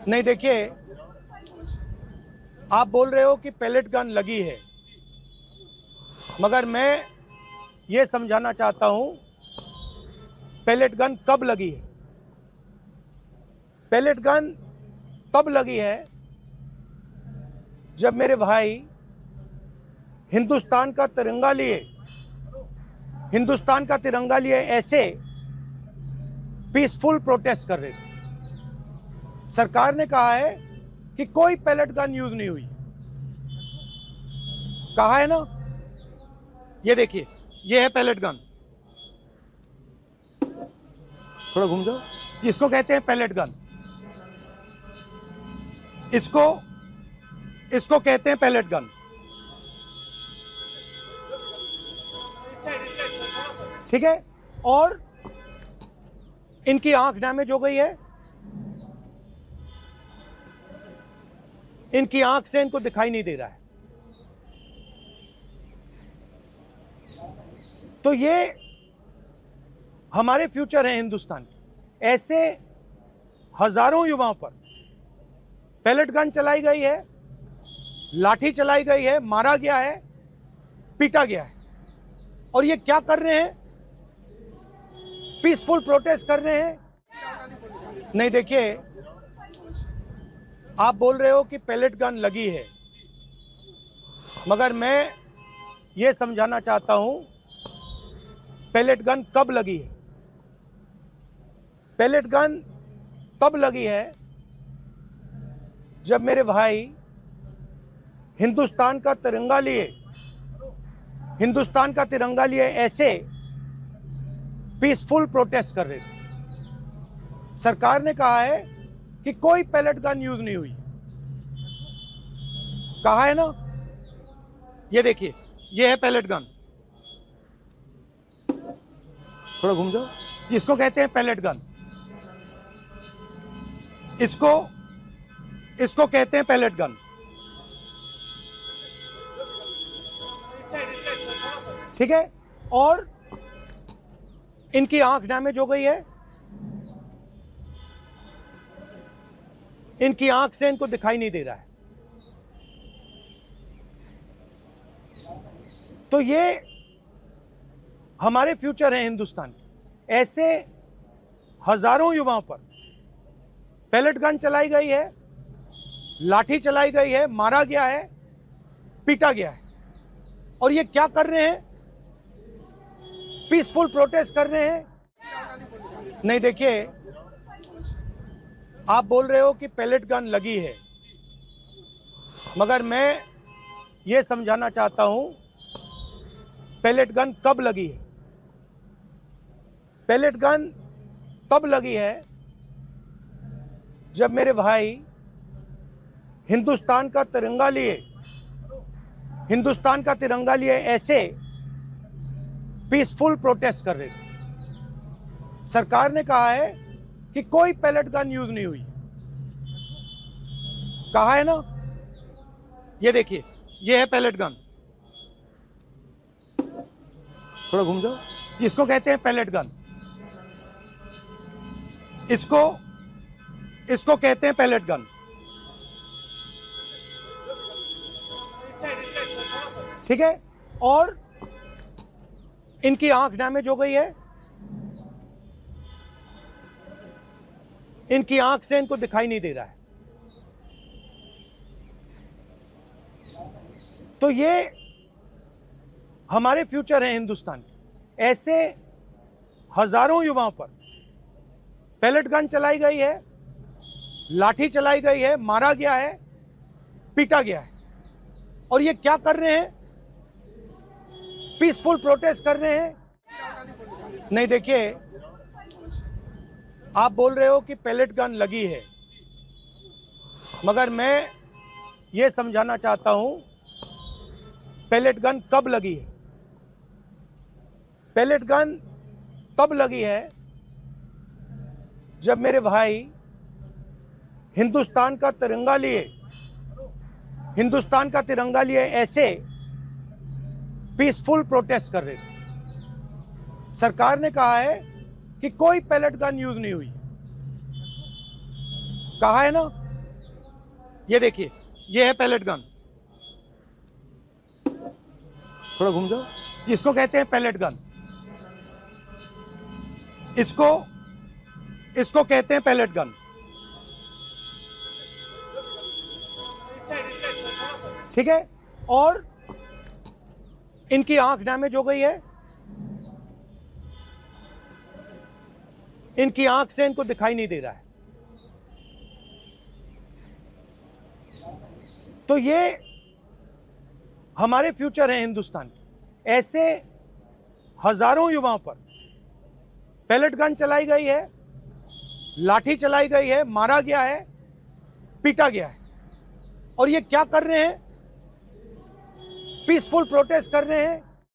नहीं देखिए, आप बोल रहे हो कि पैलेट गन लगी है, मगर मैं ये समझाना चाहता हूं पैलेट गन कब लगी है। पैलेट गन तब लगी है जब मेरे भाई हिंदुस्तान का तिरंगा लिए ऐसे पीसफुल प्रोटेस्ट कर रहे थे। सरकार ने कहा है कि कोई पैलेट गन यूज नहीं हुई, कहा है ना। ये देखिए, ये है पैलेट गन, थोड़ा घूम जाओ। इसको कहते हैं पैलेट गन, इसको कहते हैं पैलेट गन। ठीक है, और इनकी आंख डैमेज हो गई है, इनकी आंख से इनको दिखाई नहीं दे रहा है। तो ये हमारे फ्यूचर है हिंदुस्तान के। ऐसे हजारों युवाओं पर पैलेट गन चलाई गई है, लाठी चलाई गई है, मारा गया है, पीटा गया है, और ये क्या कर रहे हैं? पीसफुल प्रोटेस्ट कर रहे हैं। नहीं देखिए, आप बोल रहे हो कि पैलेट गन लगी है, मगर मैं ये समझाना चाहता हूं पैलेट गन कब लगी है। पैलेट गन तब लगी है जब मेरे भाई हिंदुस्तान का तिरंगा लिए ऐसे पीसफुल प्रोटेस्ट कर रहे थे। सरकार ने कहा है कि कोई पैलेट गन यूज नहीं हुई, कहा है ना। ये देखिए, ये है पैलेट गन, थोड़ा घूम जाओ। इसको कहते हैं पैलेट गन, इसको कहते हैं पैलेट गन। ठीक है, और इनकी आंख डैमेज हो गई है, इनकी आंख से इनको दिखाई नहीं दे रहा है। तो ये हमारे फ्यूचर है हिंदुस्तान के। ऐसे हजारों युवाओं पर पैलेट गन चलाई गई है, लाठी चलाई गई है, मारा गया है, पीटा गया है, और ये क्या कर रहे हैं? पीसफुल प्रोटेस्ट कर रहे हैं। नहीं देखिए, आप बोल रहे हो कि पैलेट गन लगी है, मगर मैं ये समझाना चाहता हूं पैलेट गन कब लगी है। पैलेट गन तब लगी है जब मेरे भाई हिंदुस्तान का तिरंगा लिए ऐसे पीसफुल प्रोटेस्ट कर रहे थे। सरकार ने कहा है कि कोई पैलेट गन यूज नहीं हुई, कहा है ना। ये देखिए, ये है पैलेट गन, थोड़ा घूम जाओ। इसको कहते हैं पैलेट गन, इसको कहते हैं पैलेट गन। ठीक है, और इनकी आंख डैमेज हो गई है, इनकी आंख से इनको दिखाई नहीं दे रहा है। तो ये हमारे फ्यूचर है हिंदुस्तान के। ऐसे हजारों युवाओं पर पैलेट गन चलाई गई है, लाठी चलाई गई है, मारा गया है, पीटा गया है, और ये क्या कर रहे हैं? पीसफुल प्रोटेस्ट कर रहे हैं। नहीं देखिए, आप बोल रहे हो कि पैलेट गन लगी है, मगर मैं ये समझाना चाहता हूं पैलेट गन कब लगी है। पैलेट गन तब लगी है जब मेरे भाई हिंदुस्तान का तिरंगा लिए ऐसे पीसफुल प्रोटेस्ट कर रहे थे। सरकार ने कहा है कि कोई पैलेट गन यूज नहीं हुई, कहा है ना, ये देखिए, ये है पैलेट गन। थोड़ा घूम जाओ, इसको कहते हैं पैलेट गन। इसको कहते हैं पैलेट गन। ठीक है, और इनकी आंख डैमेज हो गई है, इनकी आंख से इनको दिखाई नहीं दे रहा है। तो ये हमारे फ्यूचर है हिंदुस्तान के। ऐसे हजारों युवाओं पर पैलेट गन चलाई गई है, लाठी चलाई गई है, मारा गया है, पीटा गया है। और ये क्या कर रहे हैं? पीसफुल प्रोटेस्ट कर रहे हैं,